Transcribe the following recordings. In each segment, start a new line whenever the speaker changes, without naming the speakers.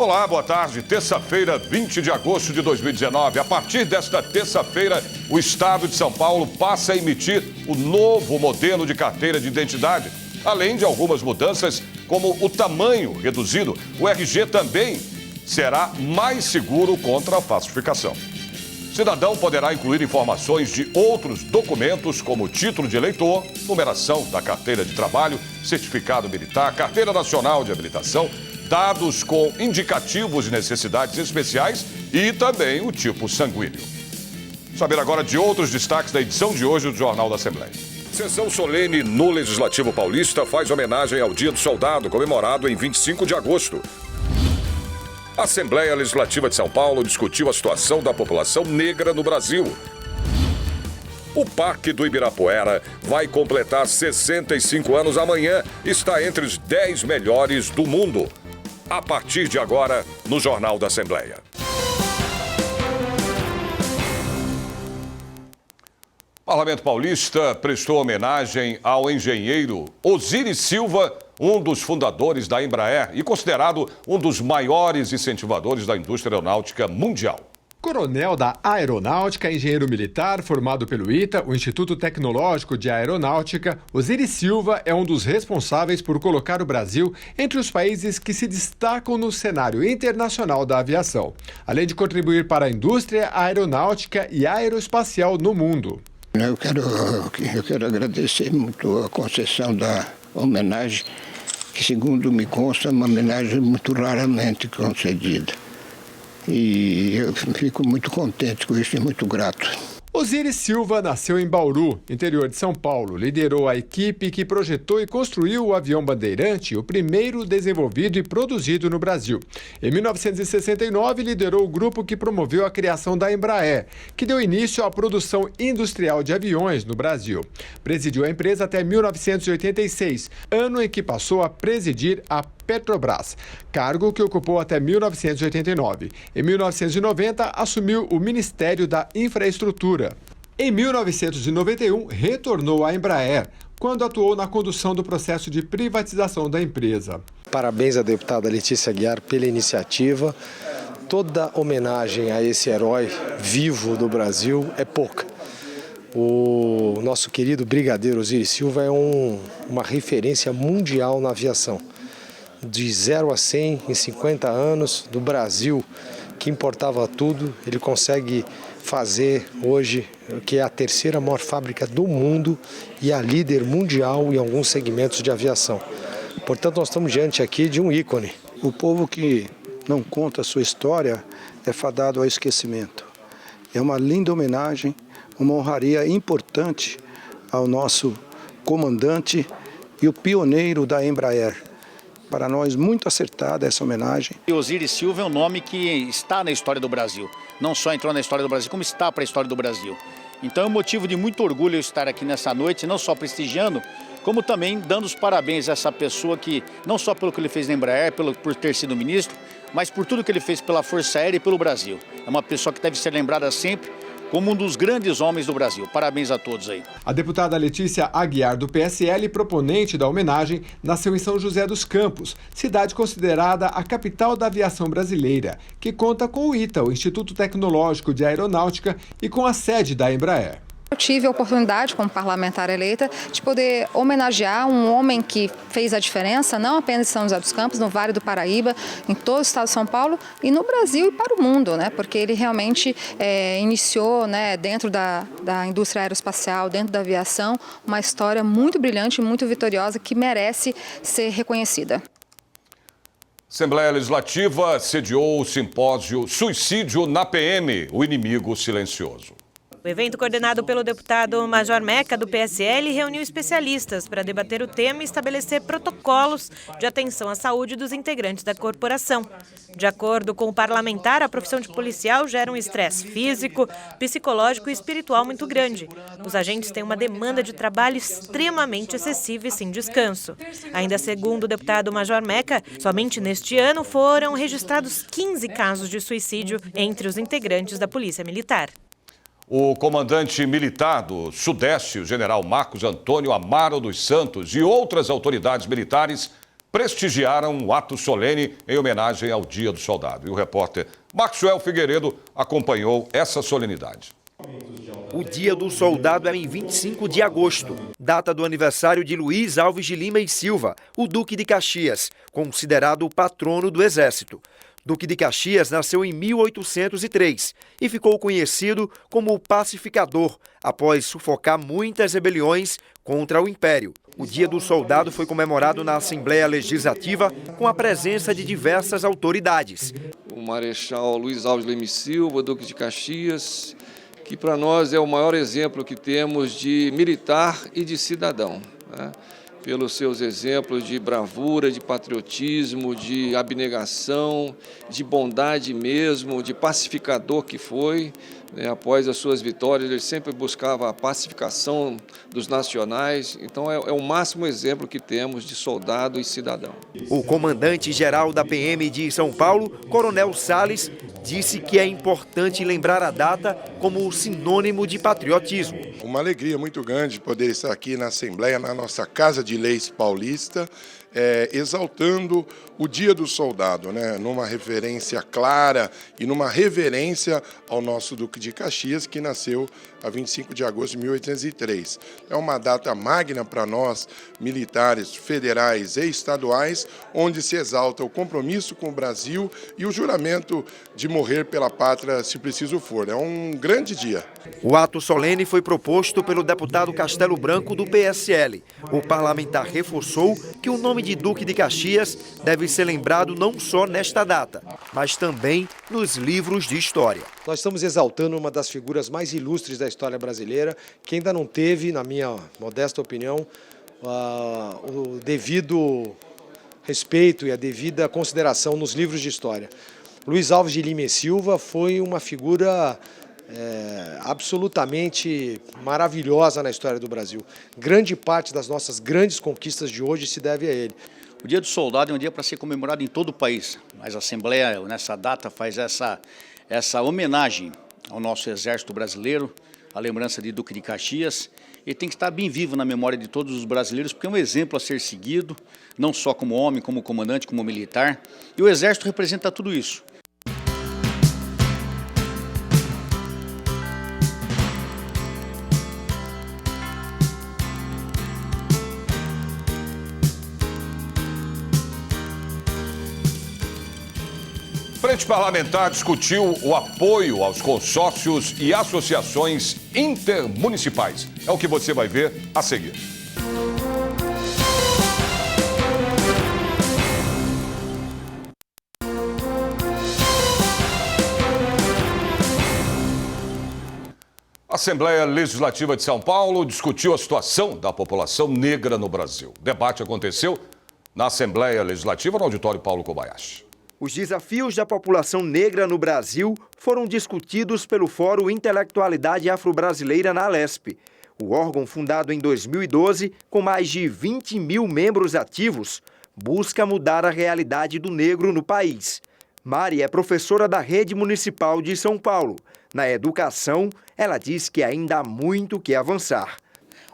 Olá, boa tarde. Terça-feira, 20 de agosto de 2019. A partir desta terça-feira, o Estado de São Paulo passa a emitir o novo modelo de carteira de identidade. Além de algumas mudanças, como o tamanho reduzido, o RG também será mais seguro contra a falsificação. O cidadão poderá incluir informações de outros documentos, como título de eleitor, numeração da carteira de trabalho, certificado militar, carteira nacional de habilitação, dados com indicativos de necessidades especiais e também o tipo sanguíneo. Saber agora de outros destaques da edição de hoje do Jornal da Assembleia. Sessão solene no Legislativo Paulista faz homenagem ao Dia do Soldado, comemorado em 25 de agosto. A Assembleia Legislativa de São Paulo discutiu a situação da população negra no Brasil. O Parque do Ibirapuera vai completar 65 anos amanhã e está entre os 10 melhores do mundo. A partir de agora, no Jornal da Assembleia. O Parlamento Paulista prestou homenagem ao engenheiro Osiris Silva, um dos fundadores da Embraer e considerado um dos maiores incentivadores da indústria aeronáutica mundial.
Coronel da Aeronáutica, engenheiro militar formado pelo ITA, o Instituto Tecnológico de Aeronáutica, Osiris Silva é um dos responsáveis por colocar o Brasil entre os países que se destacam no cenário internacional da aviação, além de contribuir para a indústria aeronáutica e aeroespacial no mundo.
Eu quero agradecer muito a concessão da homenagem, que segundo me consta é uma homenagem muito raramente concedida. E eu fico muito contente com isso e muito grato.
Osiris Silva nasceu em Bauru, interior de São Paulo. Liderou a equipe que projetou e construiu o avião Bandeirante, o primeiro desenvolvido e produzido no Brasil. Em 1969, liderou o grupo que promoveu a criação da Embraer, que deu início à produção industrial de aviões no Brasil. Presidiu a empresa até 1986, ano em que passou a presidir a Petrobras, cargo que ocupou até 1989. Em 1990, assumiu o Ministério da Infraestrutura. Em 1991, retornou à Embraer, quando atuou na condução do processo de privatização da empresa.
Parabéns à deputada Letícia Aguiar pela iniciativa. Toda homenagem a esse herói vivo do Brasil é pouca. O nosso querido brigadeiro Osiris Silva é uma referência mundial na aviação. De 0 a 100 em 50 anos, do Brasil, que importava tudo, ele consegue fazer hoje, que é a terceira maior fábrica do mundo e a líder mundial em alguns segmentos de aviação. Portanto, nós estamos diante aqui de um ícone.
O povo que não conta a sua história é fadado ao esquecimento. É uma linda homenagem, uma honraria importante ao nosso comandante e o pioneiro da Embraer. Para nós, muito acertada essa homenagem.
Osiris Silva é um nome que está na história do Brasil. Não só entrou na história do Brasil, como está para a história do Brasil. Então é um motivo de muito orgulho eu estar aqui nessa noite, não só prestigiando, como também dando os parabéns a essa pessoa que, não só pelo que ele fez na Embraer, por ter sido ministro, mas por tudo que ele fez pela Força Aérea e pelo Brasil. É uma pessoa que deve ser lembrada sempre como um dos grandes homens do Brasil. Parabéns a todos aí.
A deputada Letícia Aguiar, do PSL, proponente da homenagem, nasceu em São José dos Campos, cidade considerada a capital da aviação brasileira, que conta com o ITA, o Instituto Tecnológico de Aeronáutica, e com a sede da Embraer.
Eu tive a oportunidade, como parlamentar eleita, de poder homenagear um homem que fez a diferença, não apenas em São José dos Campos, no Vale do Paraíba, em todo o estado de São Paulo e no Brasil e para o mundo, né? Porque ele realmente iniciou, né, dentro da indústria aeroespacial, dentro da aviação, uma história muito brilhante, muito vitoriosa, que merece ser reconhecida.
Assembleia Legislativa sediou o simpósio Suicídio na PM, o inimigo silencioso.
O evento, coordenado pelo deputado Major Meca, do PSL, reuniu especialistas para debater o tema e estabelecer protocolos de atenção à saúde dos integrantes da corporação. De acordo com o parlamentar, a profissão de policial gera um estresse físico, psicológico e espiritual muito grande. Os agentes têm uma demanda de trabalho extremamente excessiva e sem descanso. Ainda segundo o deputado Major Meca, somente neste ano foram registrados 15 casos de suicídio entre os integrantes da Polícia Militar.
O comandante militar do Sudeste, o general Marcos Antônio Amaro dos Santos, e outras autoridades militares prestigiaram um ato solene em homenagem ao Dia do Soldado. E o repórter Maxwell Figueiredo acompanhou essa solenidade.
O Dia do Soldado é em 25 de agosto, data do aniversário de Luiz Alves de Lima e Silva, o Duque de Caxias, considerado o patrono do Exército. Duque de Caxias nasceu em 1803 e ficou conhecido como o pacificador, após sufocar muitas rebeliões contra o Império. O Dia do Soldado foi comemorado na Assembleia Legislativa com a presença de diversas autoridades.
O Marechal Luiz Alves de Lima e Silva, Duque de Caxias, que para nós é o maior exemplo que temos de militar e de cidadão, né? Pelos seus exemplos de bravura, de patriotismo, de abnegação, de bondade mesmo, de pacificador que foi, né? Após as suas vitórias, ele sempre buscava a pacificação dos nacionais, então é o máximo exemplo que temos de soldado e cidadão.
O comandante-geral da PM de São Paulo, Coronel Salles, disse que é importante lembrar a data como sinônimo de patriotismo.
Uma alegria muito grande poder estar aqui na Assembleia, na nossa Casa de Leis paulista, exaltando o Dia do Soldado, né? Numa referência clara e numa reverência ao nosso Duque de Caxias, que nasceu a 25 de agosto de 1803. É uma data magna para nós, militares federais e estaduais, onde se exalta o compromisso com o Brasil e o juramento de morrer pela pátria, se preciso for. É um grande dia.
O ato solene foi proposto pelo deputado Castelo Branco, do PSL. O parlamentar reforçou que o nome de Duque de Caxias deve ser lembrado não só nesta data, mas também nos livros de história.
Nós estamos exaltando uma das figuras mais ilustres da história brasileira, que ainda não teve, na minha modesta opinião, o devido respeito e a devida consideração nos livros de história. Luiz Alves de Lima e Silva foi uma figura absolutamente maravilhosa na história do Brasil. Grande parte das nossas grandes conquistas de hoje se deve a ele.
O Dia do Soldado é um dia para ser comemorado em todo o país, mas a Assembleia, nessa data, faz essa homenagem ao nosso Exército Brasileiro, a lembrança de Duque de Caxias, e tem que estar bem vivo na memória de todos os brasileiros, porque é um exemplo a ser seguido, não só como homem, como comandante, como militar, e o Exército representa tudo isso.
Frente Parlamentar discutiu o apoio aos consórcios e associações intermunicipais. É o que você vai ver a seguir. A Assembleia Legislativa de São Paulo discutiu a situação da população negra no Brasil. O debate aconteceu na Assembleia Legislativa, no auditório Paulo Kobayashi.
Os desafios da população negra no Brasil foram discutidos pelo Fórum Intelectualidade Afro-Brasileira na Alesp. O órgão, fundado em 2012, com mais de 20 mil membros ativos, busca mudar a realidade do negro no país. Mari é professora da Rede Municipal de São Paulo. Na educação, ela diz que ainda há muito que avançar.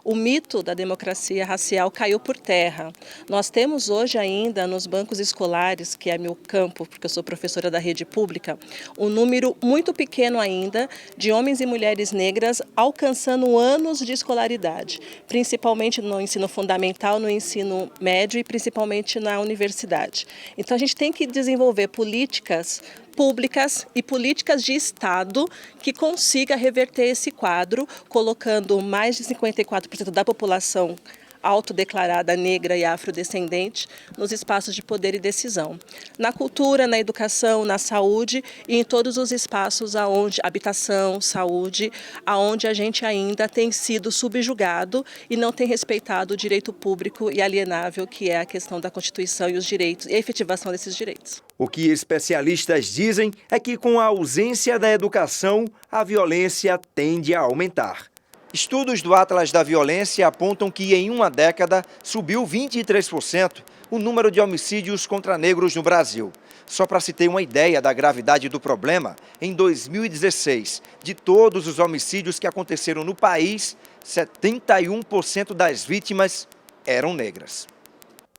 O mito da democracia racial caiu por terra. Nós temos hoje ainda nos bancos escolares, que é meu campo, porque eu sou professora da rede pública, um número muito pequeno ainda de homens e mulheres negras alcançando anos de escolaridade, principalmente no ensino fundamental, no ensino médio e principalmente na universidade. Então a gente tem que desenvolver políticas públicas e políticas de Estado que consiga reverter esse quadro, colocando mais de 54% da população autodeclarada negra e afrodescendente nos espaços de poder e decisão. Na cultura, na educação, na saúde e em todos os espaços aonde habitação, saúde, aonde a gente ainda tem sido subjugado e não tem respeitado o direito público e alienável, que é a questão da Constituição e os direitos e a efetivação desses direitos.
O que especialistas dizem é que com a ausência da educação, a violência tende a aumentar. Estudos do Atlas da Violência apontam que em uma década subiu 23% o número de homicídios contra negros no Brasil. Só para se ter uma ideia da gravidade do problema, em 2016, de todos os homicídios que aconteceram no país, 71% das vítimas eram negras.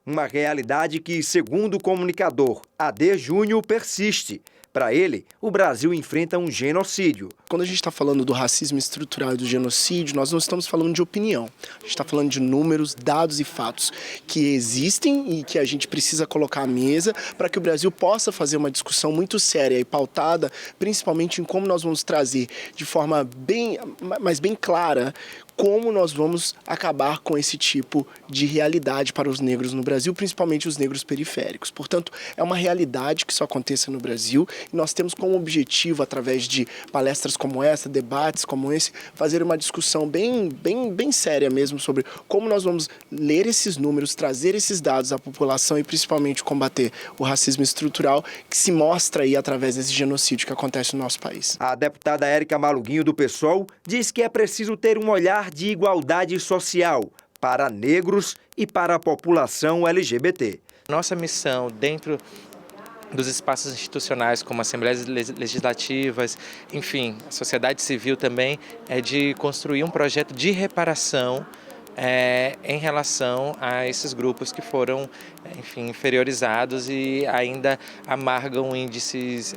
Uma realidade que, segundo o comunicador AD Júnior, persiste. Para ele, o Brasil enfrenta um genocídio.
Quando a gente está falando do racismo estrutural e do genocídio, nós não estamos falando de opinião. A gente está falando de números, dados e fatos que existem e que a gente precisa colocar à mesa para que o Brasil possa fazer uma discussão muito séria e pautada, principalmente em como nós vamos trazer de forma bem clara como nós vamos acabar com esse tipo de realidade para os negros no Brasil, principalmente os negros periféricos. Portanto, é uma realidade que isso aconteça no Brasil e nós temos como objetivo, através de palestras como essa, debates como esse, fazer uma discussão bem séria mesmo sobre como nós vamos ler esses números, trazer esses dados à população e principalmente combater o racismo estrutural que se mostra aí através desse genocídio que acontece no nosso país.
A deputada Érica Maluguinho, do PSOL, diz que é preciso ter um olhar de igualdade social para negros e para a população LGBT.
Nossa missão dentro dos espaços institucionais, como assembleias legislativas, enfim, a sociedade civil também, é de construir um projeto de reparação em relação a esses grupos que foram, enfim, inferiorizados e ainda amargam índices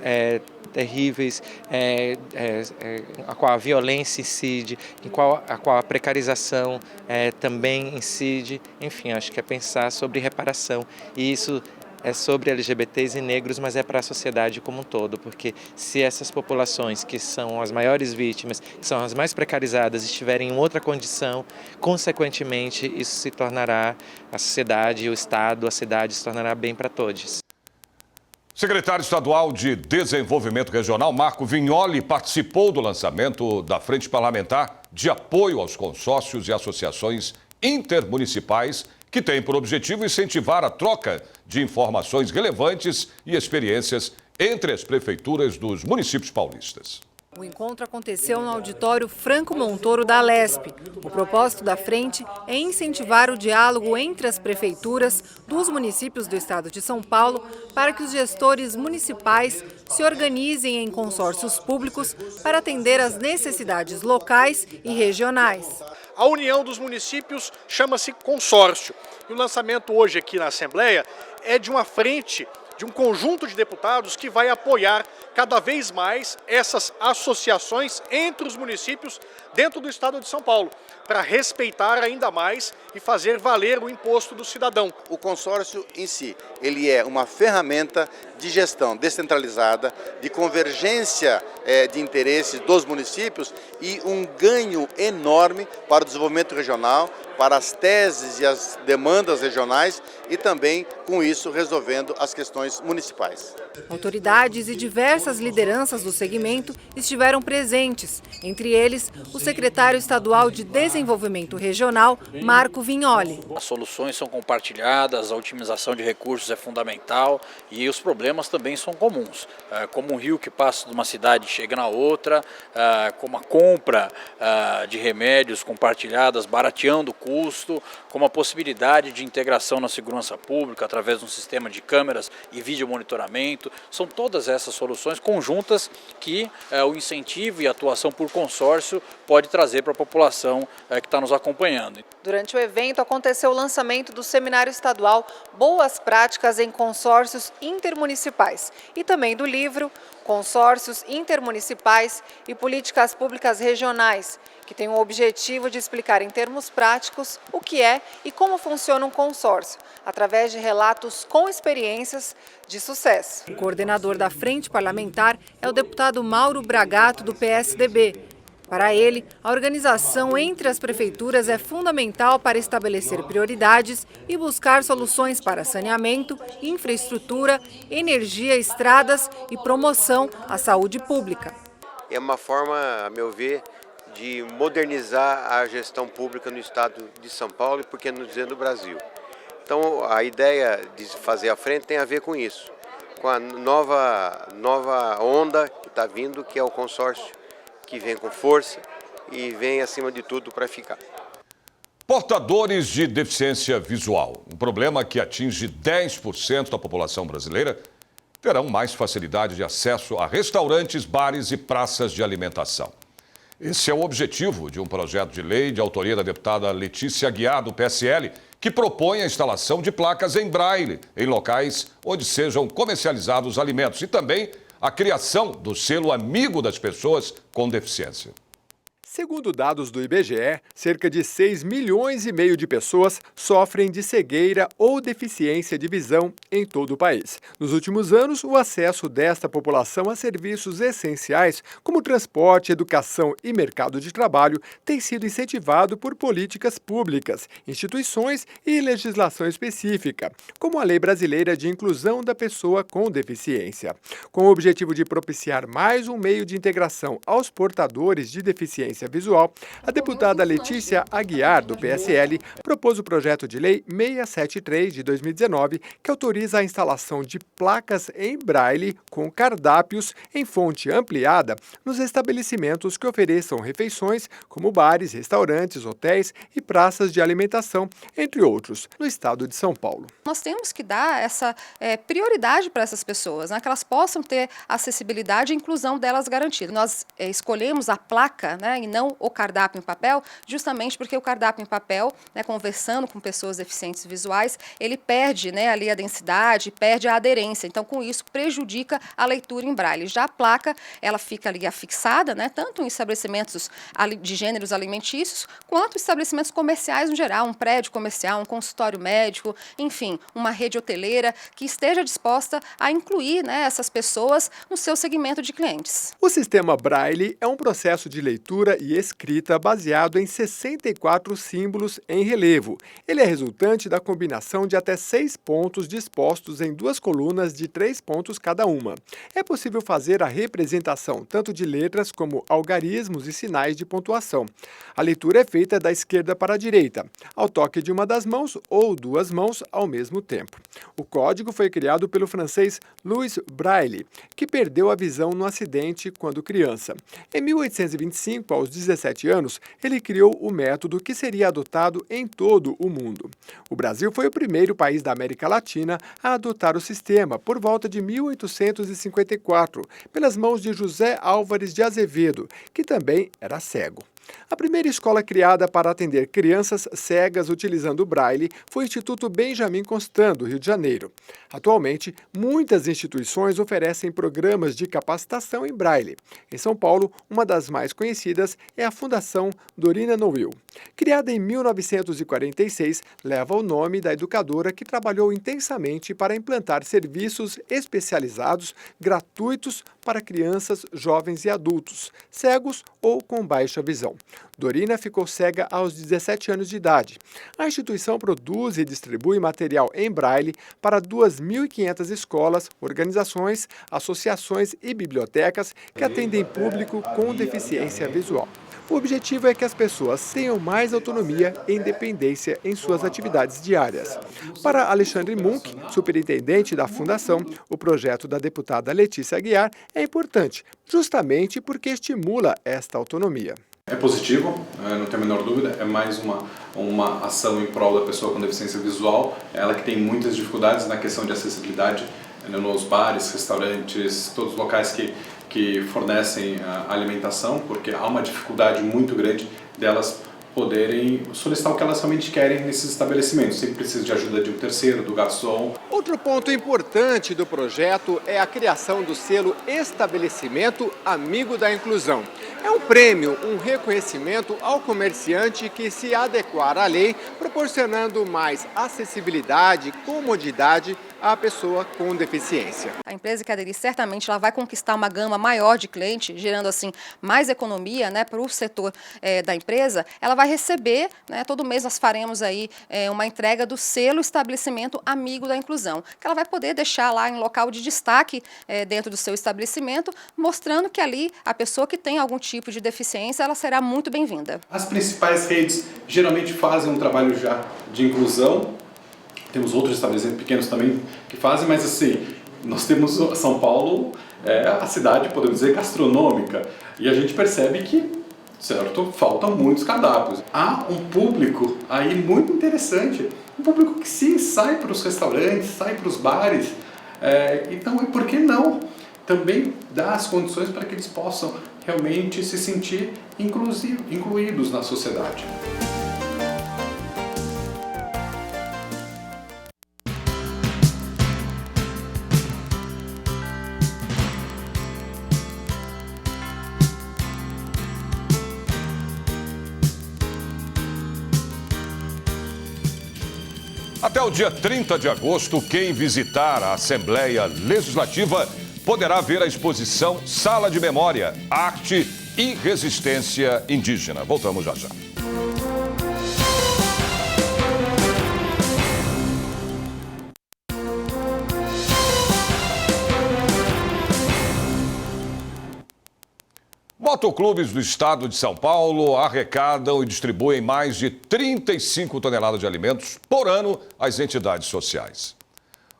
terríveis, a qual a violência incide, a qual a precarização também incide. Enfim, acho que é pensar sobre reparação. E isso é sobre LGBTs e negros, mas é para a sociedade como um todo, porque se essas populações, que são as maiores vítimas, que são as mais precarizadas, estiverem em outra condição, consequentemente isso se tornará, a sociedade, o Estado, a cidade se tornará bem para todos.
Secretário Estadual de Desenvolvimento Regional, Marco Vignoli, participou do lançamento da Frente Parlamentar de Apoio aos Consórcios e Associações Intermunicipais, que tem por objetivo incentivar a troca de informações relevantes e experiências entre as prefeituras dos municípios paulistas.
O encontro aconteceu no auditório Franco Montoro da Alesp. O propósito da frente é incentivar o diálogo entre as prefeituras dos municípios do estado de São Paulo para que os gestores municipais se organizem em consórcios públicos para atender às necessidades locais e regionais.
A união dos municípios chama-se consórcio. E o lançamento hoje aqui na Assembleia é de uma frente, de um conjunto de deputados que vai apoiar cada vez mais essas associações entre os municípios dentro do estado de São Paulo, para respeitar ainda mais e fazer valer o imposto do cidadão.
O consórcio em si, ele é uma ferramenta de gestão descentralizada, de convergência de interesses dos municípios e um ganho enorme para o desenvolvimento regional, para as teses e as demandas regionais e também, com isso, resolvendo as questões municipais.
Autoridades e diversas lideranças do segmento estiveram presentes, entre eles o secretário estadual de Desenvolvimento Regional, Marco Vignoli.
As soluções são compartilhadas, a otimização de recursos é fundamental e os problemas também são comuns, como um rio que passa de uma cidade e chega na outra, como a compra de remédios compartilhadas, barateando o custo, como a possibilidade de integração na segurança pública através de um sistema de câmeras e videomonitoramento. São todas essas soluções conjuntas que o incentivo e a atuação por consórcio pode trazer para a população que está nos acompanhando.
Durante o evento aconteceu o lançamento do seminário estadual Boas Práticas em Consórcios Intermunicipais e também do livro Consórcios Intermunicipais e Políticas Públicas Regionais, que tem o objetivo de explicar em termos práticos o que é e como funciona um consórcio, através de relatos com experiências de sucesso. O coordenador da Frente Parlamentar é o deputado Mauro Bragato, do PSDB. Para ele, a organização entre as prefeituras é fundamental para estabelecer prioridades e buscar soluções para saneamento, infraestrutura, energia, estradas e promoção à saúde pública.
É uma forma, a meu ver, de modernizar a gestão pública no estado de São Paulo e, por que não dizer, no Brasil. Então, a ideia de fazer a frente tem a ver com isso, com a nova onda que está vindo, que é o consórcio, que vem com força e vem, acima de tudo, para ficar.
Portadores de deficiência visual, um problema que atinge 10% da população brasileira, terão mais facilidade de acesso a restaurantes, bares e praças de alimentação. Esse é o objetivo de um projeto de lei de autoria da deputada Letícia Aguiar, do PSL, que propõe a instalação de placas em braille em locais onde sejam comercializados alimentos e também a criação do selo Amigo das Pessoas com Deficiência.
Segundo dados do IBGE, cerca de 6,5 milhões de pessoas sofrem de cegueira ou deficiência de visão em todo o país. Nos últimos anos, o acesso desta população a serviços essenciais, como transporte, educação e mercado de trabalho, tem sido incentivado por políticas públicas, instituições e legislação específica, como a Lei Brasileira de Inclusão da Pessoa com Deficiência. Com o objetivo de propiciar mais um meio de integração aos portadores de deficiência visual, a deputada Letícia Aguiar, do PSL, propôs o projeto de lei 673 de 2019, que autoriza a instalação de placas em braille com cardápios em fonte ampliada nos estabelecimentos que ofereçam refeições, como bares, restaurantes, hotéis e praças de alimentação, entre outros, no estado de São Paulo.
Nós temos que dar essa prioridade para essas pessoas, né, que elas possam ter acessibilidade e inclusão delas garantida. Nós escolhemos a placa, né, e não o cardápio em papel, justamente porque o cardápio em papel, né, conversando com pessoas deficientes visuais, ele perde, né, ali a densidade, perde a aderência. Então, com isso, prejudica a leitura em braille. Já a placa, ela fica ali afixada, né, tanto em estabelecimentos de gêneros alimentícios, quanto em estabelecimentos comerciais no geral, um prédio comercial, um consultório médico, enfim, uma rede hoteleira que esteja disposta a incluir, né, essas pessoas no seu segmento de clientes.
O sistema braille é um processo de leitura e escrita baseado em 64 símbolos em relevo. Ele é resultante da combinação de até 6 pontos dispostos em 2 colunas de 3 pontos cada uma. É possível fazer a representação tanto de letras como algarismos e sinais de pontuação. A leitura é feita da esquerda para a direita, ao toque de uma das mãos ou 2 mãos ao mesmo tempo. O código foi criado pelo francês Louis Braille, que perdeu a visão no acidente quando criança. Em 1825, aos 17 anos, ele criou o método que seria adotado em todo o mundo. O Brasil foi o primeiro país da América Latina a adotar o sistema, por volta de 1854, pelas mãos de José Álvares de Azevedo, que também era cego. A primeira escola criada para atender crianças cegas utilizando o braille foi o Instituto Benjamin Constant, do Rio de Janeiro. Atualmente, muitas instituições oferecem programas de capacitação em braille. Em São Paulo, uma das mais conhecidas é a Fundação Dorina Noel. Criada em 1946, leva o nome da educadora que trabalhou intensamente para implantar serviços especializados gratuitos para crianças, jovens e adultos, cegos ou com baixa visão. Dorina ficou cega aos 17 anos de idade. A instituição produz e distribui material em braille para 2.500 escolas, organizações, associações e bibliotecas que atendem público com deficiência visual. O objetivo é que as pessoas tenham mais autonomia e independência em suas atividades diárias. Para Alexandre Munk, superintendente da Fundação, o projeto da deputada Letícia Aguiar é importante, justamente porque estimula esta autonomia.
É positivo, não tenho a menor dúvida, é mais uma ação em prol da pessoa com deficiência visual, ela que tem muitas dificuldades na questão de acessibilidade, nos bares, restaurantes, todos os locais que fornecem a alimentação, porque há uma dificuldade muito grande delas poderem solicitar o que elas realmente querem nesses estabelecimentos. Sempre precisa de ajuda de um terceiro, do garçom.
Outro ponto importante do projeto é a criação do selo Estabelecimento Amigo da Inclusão. É um prêmio, um reconhecimento ao comerciante que se adequar à lei, proporcionando mais acessibilidade e comodidade à pessoa com deficiência.
A empresa que aderir, certamente, ela vai conquistar uma gama maior de clientes, gerando assim mais economia, né, para o setor da empresa. Ela vai receber, né, todo mês nós faremos aí uma entrega do selo Estabelecimento Amigo da Inclusão, que ela vai poder deixar lá em local de destaque dentro do seu estabelecimento, mostrando que ali a pessoa que tem algum tipo de deficiência, ela será muito bem-vinda.
As principais redes geralmente fazem um trabalho já de inclusão. Temos outros estabelecimentos pequenos também que fazem, mas assim, nós temos São Paulo, a cidade, podemos dizer, gastronômica, e a gente percebe que, certo, faltam muitos cardápios. Há um público aí muito interessante, um público que sim sai para os restaurantes, sai para os bares, então por que não também dar as condições para que eles possam realmente se sentir incluídos na sociedade.
Até o dia 30 de agosto, quem visitar a Assembleia Legislativa poderá ver a exposição Sala de Memória, Arte e Resistência Indígena. Voltamos já já. Motoclubes do estado de São Paulo arrecadam e distribuem mais de 35 toneladas de alimentos por ano às entidades sociais.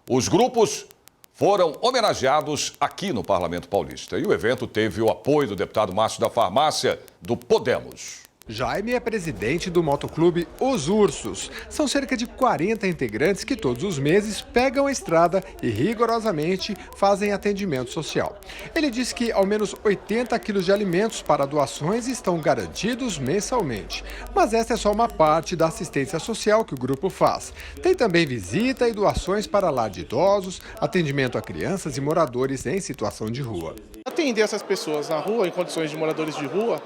Os grupos foram homenageados aqui no Parlamento Paulista e o evento teve o apoio do deputado Márcio da Farmácia, do Podemos.
Jaime é presidente do motoclube Os Ursos. São cerca de 40 integrantes que todos os meses pegam a estrada e rigorosamente fazem atendimento social. Ele disse que ao menos 80 quilos de alimentos para doações estão garantidos mensalmente. Mas esta é só uma parte da assistência social que o grupo faz. Tem também visita e doações para lar de idosos, atendimento a crianças e moradores em situação de rua.
Atender essas pessoas na rua, em condições de moradores de rua,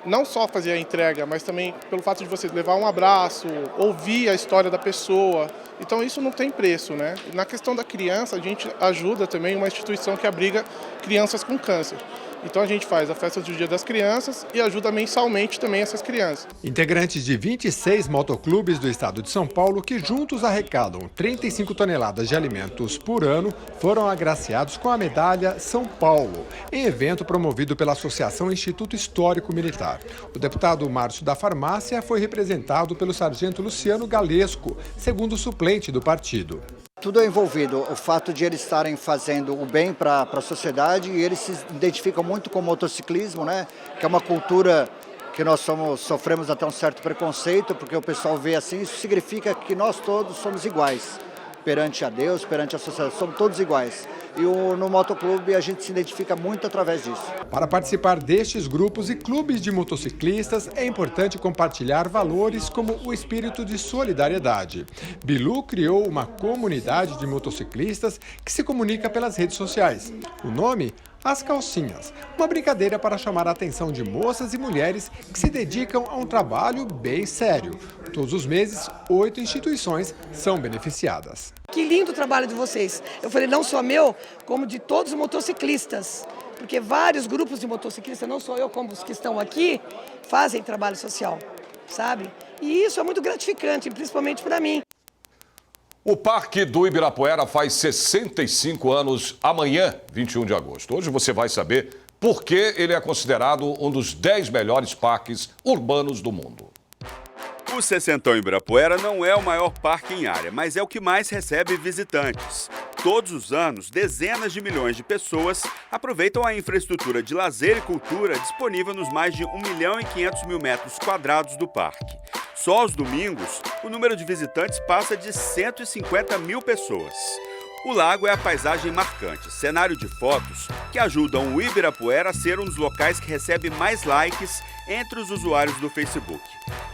não só fazer a entrega, mas também pelo fato de você levar um abraço, ouvir a história da pessoa. Então isso não tem preço, né? Na questão da criança, a gente ajuda também uma instituição que abriga crianças com câncer. Então a gente faz a festa do Dia das Crianças e ajuda mensalmente também essas crianças.
Integrantes de 26 motoclubes do estado de São Paulo, que juntos arrecadam 35 toneladas de alimentos por ano, foram agraciados com a medalha São Paulo, em evento promovido pela Associação Instituto Histórico Militar. O deputado Márcio da Farmácia foi representado pelo sargento Luciano Galesco, segundo suplente do partido.
Tudo é envolvido, o fato de eles estarem fazendo o bem para a sociedade, e eles se identificam muito com o motociclismo, né? Que é uma cultura que nós sofremos até um certo preconceito, porque o pessoal vê assim, isso significa que nós todos somos iguais. Perante a Deus, perante a sociedade, somos todos iguais. E no motoclube a gente se identifica muito através disso.
Para participar destes grupos e clubes de motociclistas, é importante compartilhar valores como o espírito de solidariedade. Bilu criou uma comunidade de motociclistas que se comunica pelas redes sociais. O nome? As Calcinhas, uma brincadeira para chamar a atenção de moças e mulheres que se dedicam a um trabalho bem sério. Todos os meses, 8 instituições são beneficiadas.
Que lindo o trabalho de vocês. Eu falei, não só meu, como de todos os motociclistas. Porque vários grupos de motociclistas, não só eu, como os que estão aqui, fazem trabalho social, sabe? E isso é muito gratificante, principalmente para mim.
O Parque do Ibirapuera faz 65 anos amanhã, 21 de agosto. Hoje você vai saber por que ele é considerado um dos 10 melhores parques urbanos do mundo.
O Sessentão Ibirapuera não é o maior parque em área, mas é o que mais recebe visitantes. Todos os anos, dezenas de milhões de pessoas aproveitam a infraestrutura de lazer e cultura disponível nos mais de 1.500.000 metros quadrados do parque. Só aos domingos, o número de visitantes passa de 150 mil pessoas. O lago é a paisagem marcante, cenário de fotos que ajudam o Ibirapuera a ser um dos locais que recebe mais likes entre os usuários do Facebook.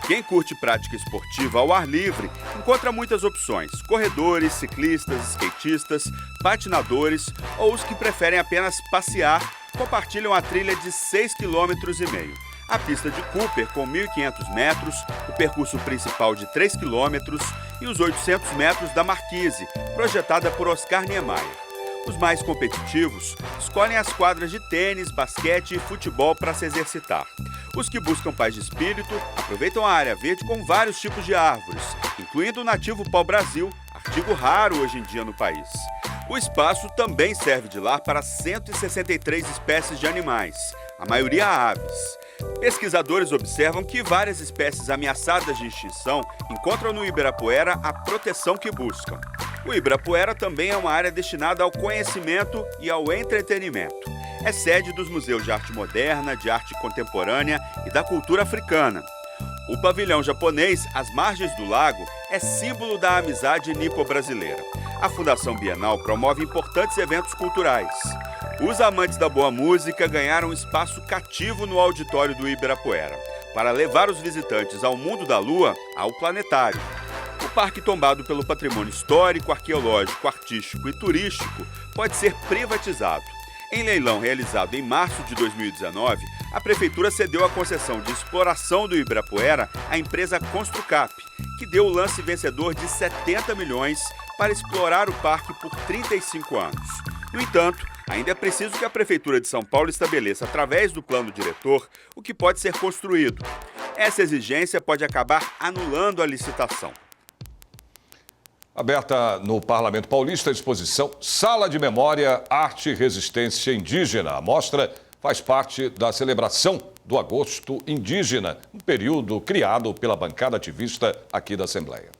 Quem curte prática esportiva ao ar livre encontra muitas opções: corredores, ciclistas, skatistas, patinadores ou os que preferem apenas passear compartilham a trilha de 6,5 km. A pista de Cooper, com 1.500 metros, o percurso principal de 3 km e os 800 metros da Marquise, projetada por Oscar Niemeyer. Os mais competitivos escolhem as quadras de tênis, basquete e futebol para se exercitar. Os que buscam paz de espírito aproveitam a área verde com vários tipos de árvores, incluindo o nativo pau-brasil, artigo raro hoje em dia no país. O espaço também serve de lar para 163 espécies de animais, a maioria aves. Pesquisadores observam que várias espécies ameaçadas de extinção encontram no Ibirapuera a proteção que buscam. O Ibirapuera também é uma área destinada ao conhecimento e ao entretenimento. É sede dos museus de arte moderna, de arte contemporânea e da cultura africana. O pavilhão japonês, às margens do lago, é símbolo da amizade nipo-brasileira. A Fundação Bienal promove importantes eventos culturais. Os amantes da boa música ganharam espaço cativo no auditório do Ibirapuera, para levar os visitantes ao mundo da lua, ao planetário. O parque, tombado pelo patrimônio histórico, arqueológico, artístico e turístico, pode ser privatizado. Em leilão realizado em março de 2019, a Prefeitura cedeu a concessão de exploração do Ibirapuera à empresa Construcap, que deu o lance vencedor de 70 milhões para explorar o parque por 35 anos. No entanto, ainda é preciso que a Prefeitura de São Paulo estabeleça, através do plano diretor, o que pode ser construído. Essa exigência pode acabar anulando a licitação.
Aberta no Parlamento Paulista a exposição Sala de Memória, Arte e Resistência Indígena. A mostra faz parte da celebração do Agosto Indígena, um período criado pela bancada ativista aqui da Assembleia.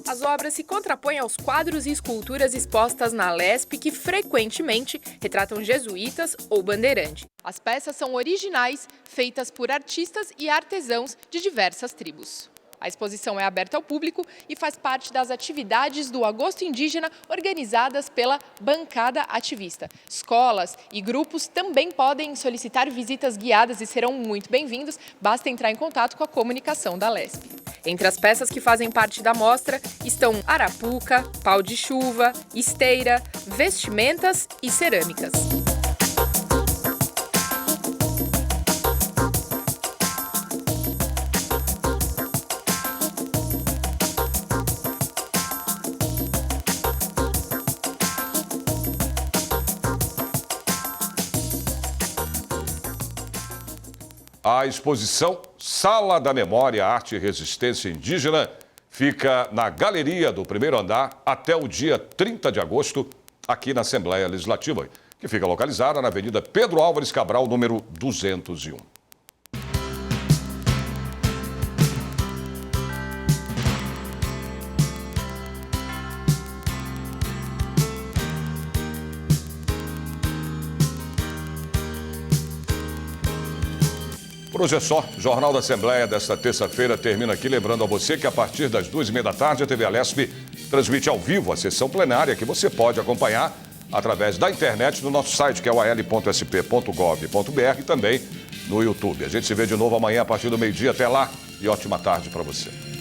As obras se contrapõem aos quadros e esculturas expostas na Lesp, que frequentemente retratam jesuítas ou bandeirantes. As peças são originais, feitas por artistas e artesãos de diversas tribos. A exposição é aberta ao público e faz parte das atividades do Agosto Indígena organizadas pela bancada ativista. Escolas e grupos também podem solicitar visitas guiadas e serão muito bem-vindos, basta entrar em contato com a comunicação da Lesp. Entre as peças que fazem parte da mostra estão arapuca, pau de chuva, esteira, vestimentas e cerâmicas.
A exposição Sala da Memória, Arte e Resistência Indígena fica na galeria do primeiro andar até o dia 30 de agosto, aqui na Assembleia Legislativa, que fica localizada na Avenida Pedro Álvares Cabral, número 201. Por hoje é só. O Jornal da Assembleia desta terça-feira termina aqui. Lembrando a você que a partir das 2h30 a TV Alesp transmite ao vivo a sessão plenária que você pode acompanhar através da internet no nosso site, que é o al.sp.gov.br, e também no YouTube. A gente se vê de novo amanhã a partir do meio-dia. Até lá e ótima tarde para você.